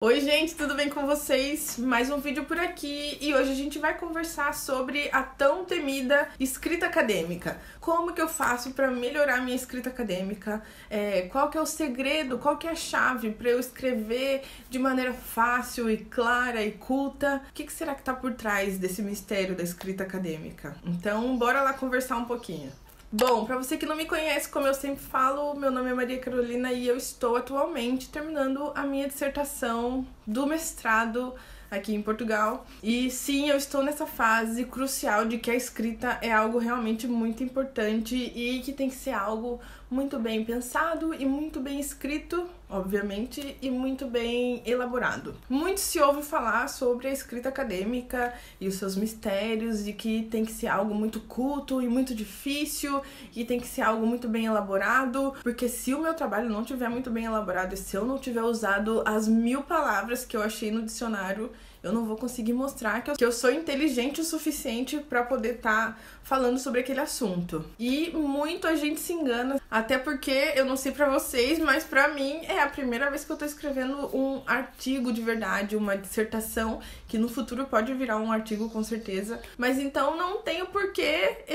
Oi gente, tudo bem com vocês? Mais um vídeo por aqui e hoje a gente vai conversar sobre a tão temida escrita acadêmica. Como que eu faço para melhorar minha escrita acadêmica? Qual que é o segredo, qual que é a chave para eu escrever de maneira fácil e clara e culta? O que será que está por trás desse mistério da escrita acadêmica? Então, bora lá conversar um pouquinho. Bom, para você que não me conhece, como eu sempre falo, meu nome é Maria Carolina e eu estou atualmente terminando a minha dissertação do mestrado aqui em Portugal. E sim, eu estou nessa fase crucial de que a escrita é algo realmente muito importante e que tem que ser algo muito bem pensado e muito bem escrito, obviamente, e muito bem elaborado. Muito se ouve falar sobre a escrita acadêmica e os seus mistérios, e que tem que ser algo muito culto e muito difícil, e tem que ser algo muito bem elaborado, porque se o meu trabalho não tiver muito bem elaborado e se eu não tiver usado as 1000 palavras que eu achei no dicionário, eu não vou conseguir mostrar que eu sou inteligente o suficiente para poder estar falando sobre aquele assunto. E muito a gente se engana, até porque, eu não sei pra vocês, mas pra mim é a primeira vez que eu tô escrevendo um artigo de verdade, uma dissertação, que no futuro pode virar um artigo com certeza. Mas então não tenho porquê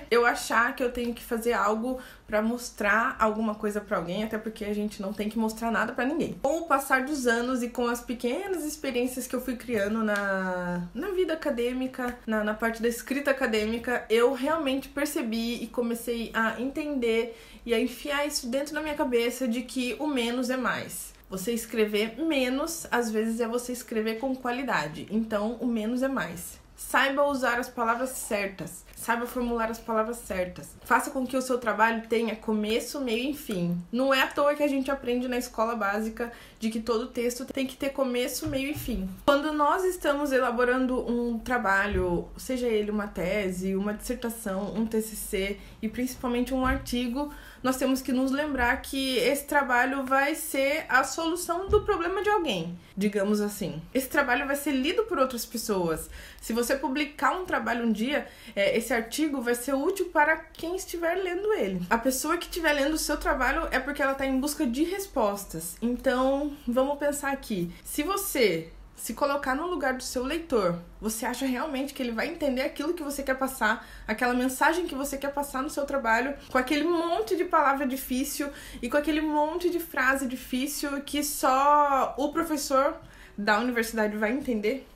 eu achar que eu tenho que fazer algo pra mostrar alguma coisa pra alguém, até porque a gente não tem que mostrar nada pra ninguém. Com o passar dos anos e com as pequenas experiências que eu fui criando na vida acadêmica, na parte da escrita acadêmica, eu realmente percebi e comecei a entender e a enfiar isso dentro da minha cabeça de que o menos é mais. Você escrever menos, às vezes, é você escrever com qualidade. Então, o menos é mais. Saiba usar as palavras certas, saiba formular as palavras certas. Faça com que o seu trabalho tenha começo, meio e fim. Não é à toa que a gente aprende na escola básica de que todo texto tem que ter começo, meio e fim. Quando nós estamos elaborando um trabalho, seja ele uma tese, uma dissertação, um TCC e principalmente um artigo, nós temos que nos lembrar que esse trabalho vai ser a solução do problema de alguém, digamos assim. Esse trabalho vai ser lido por outras pessoas. Se você publicar um trabalho um dia, esse artigo vai ser útil para quem estiver lendo ele. A pessoa que estiver lendo o seu trabalho é porque ela está em busca de respostas. Então, vamos pensar aqui. Se você se colocar no lugar do seu leitor, você acha realmente que ele vai entender aquilo que você quer passar, aquela mensagem que você quer passar no seu trabalho, com aquele monte de palavra difícil e com aquele monte de frase difícil que só o professor da universidade vai entender?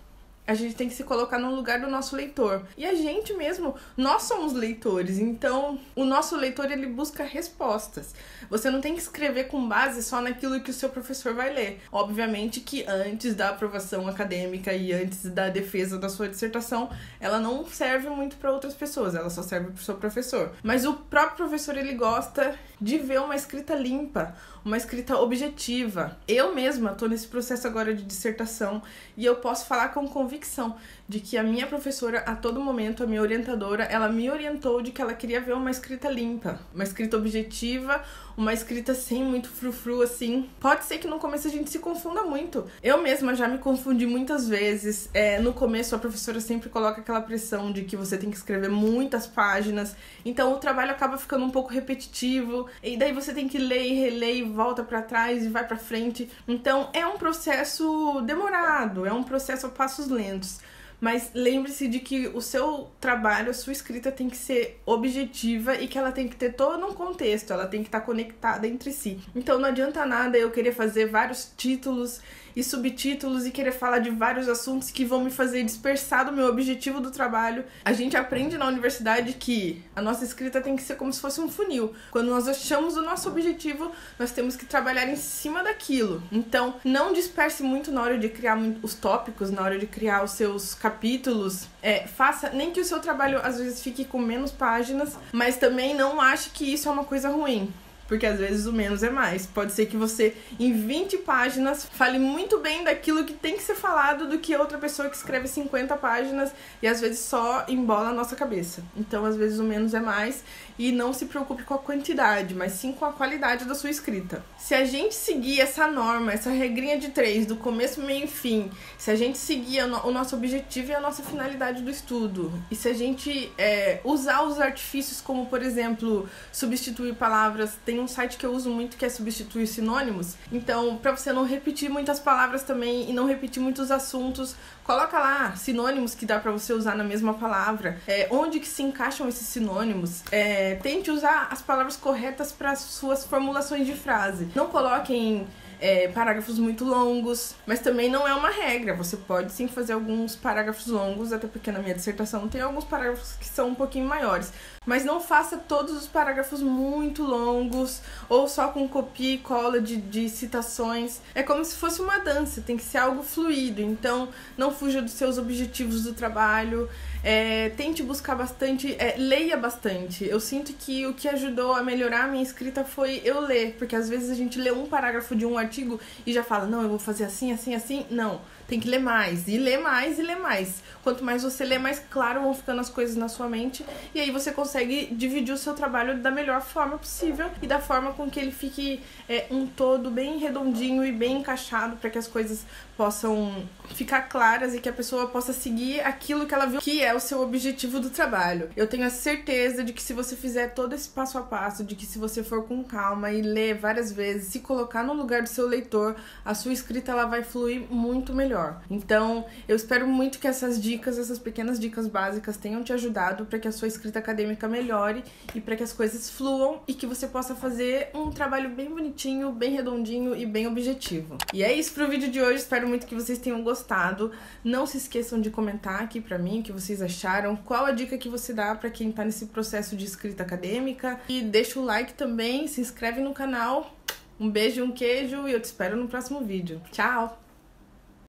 A gente tem que se colocar no lugar do nosso leitor. E a gente mesmo, nós somos leitores, então o nosso leitor, ele busca respostas. Você não tem que escrever com base só naquilo que o seu professor vai ler. Obviamente que antes da aprovação acadêmica e antes da defesa da sua dissertação, ela não serve muito para outras pessoas, ela só serve para o seu professor. Mas o próprio professor, ele gosta de ver uma escrita limpa, uma escrita objetiva. Eu mesma tô nesse processo agora de dissertação e eu posso falar com convicção de que a minha professora, a todo momento, a minha orientadora, ela me orientou de que ela queria ver uma escrita limpa, uma escrita objetiva, uma escrita sem muito frufru, assim. Pode ser que no começo a gente se confunda muito. Eu mesma já me confundi muitas vezes. No começo a professora sempre coloca aquela pressão de que você tem que escrever muitas páginas, então o trabalho acaba ficando um pouco repetitivo, e daí você tem que ler e reler e volta pra trás e vai pra frente. Então é um processo demorado, é um processo a passos lentos. Mas lembre-se de que o seu trabalho, a sua escrita tem que ser objetiva e que ela tem que ter todo um contexto, ela tem que estar conectada entre si. Então não adianta nada eu querer fazer vários títulos e subtítulos e querer falar de vários assuntos que vão me fazer dispersar do meu objetivo do trabalho. A gente aprende na universidade que a nossa escrita tem que ser como se fosse um funil. Quando nós achamos o nosso objetivo, nós temos que trabalhar em cima daquilo. Então, não disperse muito na hora de criar os tópicos, na hora de criar os seus capítulos. Faça, nem que o seu trabalho às vezes fique com menos páginas, mas também não ache que isso é uma coisa ruim. Porque às vezes o menos é mais. Pode ser que você, em 20 páginas, fale muito bem daquilo que tem que ser falado do que outra pessoa que escreve 50 páginas e às vezes só embola a nossa cabeça. Então, às vezes o menos é mais, e não se preocupe com a quantidade, mas sim com a qualidade da sua escrita. Se a gente seguir essa norma, essa regrinha de 3, do começo, meio e fim, se a gente seguir o nosso objetivo e a nossa finalidade do estudo, e se a gente usar os artifícios como, por exemplo, substituir palavras, tem tem um site que eu uso muito que é Substituir Sinônimos. Então, pra você não repetir muitas palavras também e não repetir muitos assuntos, coloca lá sinônimos que dá pra você usar na mesma palavra. Onde que se encaixam esses sinônimos? Tente usar as palavras corretas para suas formulações de frase. Não coloquem parágrafos muito longos, mas também não é uma regra. Você pode sim fazer alguns parágrafos longos, até porque na minha dissertação tem alguns parágrafos que são um pouquinho maiores. Mas não faça todos os parágrafos muito longos ou só com copia e cola de citações. É como se fosse uma dança, tem que ser algo fluido. Então, não fuja dos seus objetivos do trabalho. Tente buscar bastante, leia bastante. Eu sinto que o que ajudou a melhorar a minha escrita foi eu ler, porque às vezes a gente lê um parágrafo de um artigo e já fala, não, eu vou fazer assim, assim, assim. Não, tem que ler mais, e ler mais, e ler mais. Quanto mais você lê, mais claro vão ficando as coisas na sua mente, e aí você consegue dividir o seu trabalho da melhor forma possível e da forma com que ele fique um todo bem redondinho e bem encaixado, para que as coisas possam ficar claras e que a pessoa possa seguir aquilo que ela viu que é o seu objetivo do trabalho. Eu tenho a certeza de que se você fizer todo esse passo a passo, de que se você for com calma e ler várias vezes, se colocar no lugar do seu leitor, a sua escrita ela vai fluir muito melhor. Então, eu espero muito que essas dicas, essas pequenas dicas básicas tenham te ajudado para que a sua escrita acadêmica melhore e para que as coisas fluam e que você possa fazer um trabalho bem bonitinho, bem redondinho e bem objetivo. E é isso pro vídeo de hoje, espero muito que vocês tenham gostado. Não se esqueçam de comentar aqui pra mim o que vocês acharam, qual a dica que você dá pra quem tá nesse processo de escrita acadêmica. E deixa o like também, se inscreve no canal. Um beijo e um queijo e eu te espero no próximo vídeo. Tchau!